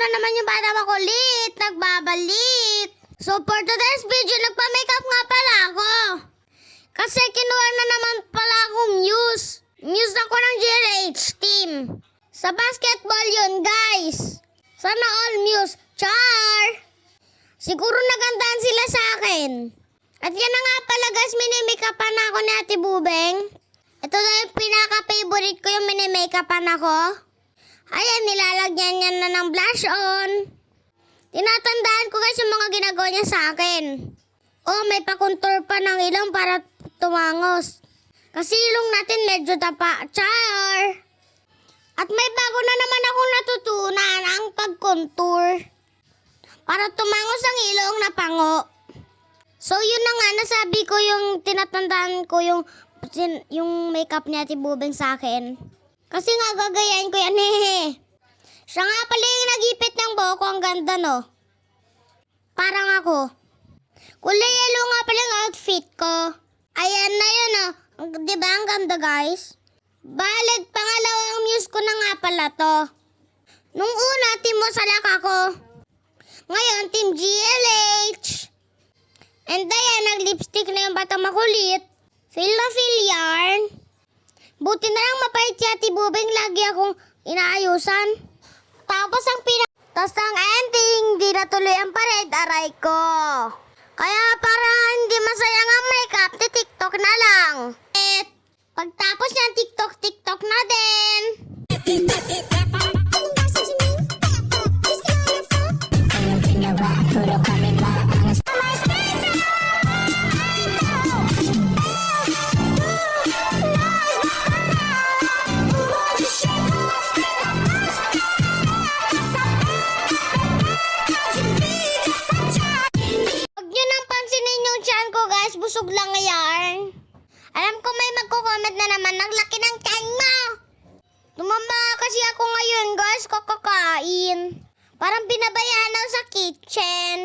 na naman yung bata makulit. Nagbabalik. So for today's video, nagpa-makeup nga pala ako. Kasi kinuha na naman pala akong Muse. Muse ako ng GLH team. Sa basketball yun, guys. Sana all Muse. Char! Siguro nagandahan sila sa akin. At yan na nga pala guys, mini-makeupan ako ni Ate Bubeng. Ito na yung pinaka-favorite ko, yung mini-makeupan ako. Ayan, nilalagyan niya na ng blush on. Tinatandaan ko guys yung mga ginagawa niya sa akin. Oh, may pa-contour pa ng ilong para tumangos. Kasi ilong natin medyo tapa. Char! At may bago na naman akong natutunan, ang pag-contour. Para tumangos ang ilong na pango. So yun na nga, nasabi ko yung tinatandaan ko yung makeup ni Ate Bubeng sa akin. Kasi nga gagayain ko yan, hehe. Siya nga pala yung nagipit ng buhok ko, ang ganda no. Parang ako. Kulay yellow nga pala yung outfit ko. Ayan na yun oh. Diba ang ganda guys? Balag, pangalawang Muse ko na nga pala to. Nung una, team mo salak ako. Ngayon, team GLH. And ayan, nag-lipstick na yung bata makulit. Feel na feel yarn. Buti na lang mapait si Ate Bubeng, lagi akong inaayusan. Tapos ang ending, di natuloy ang parade, aray ko. Kaya para hindi masayang ang makeup, TikTok na lang. At pagtapos yan, TikTok na din. Busog lang ngayon. Alam ko may magko-comment na naman, naglaki ng tiyan mo. Tumamba kasi ako ngayon guys, kakakain. Parang binabayaan ako sa kitchen.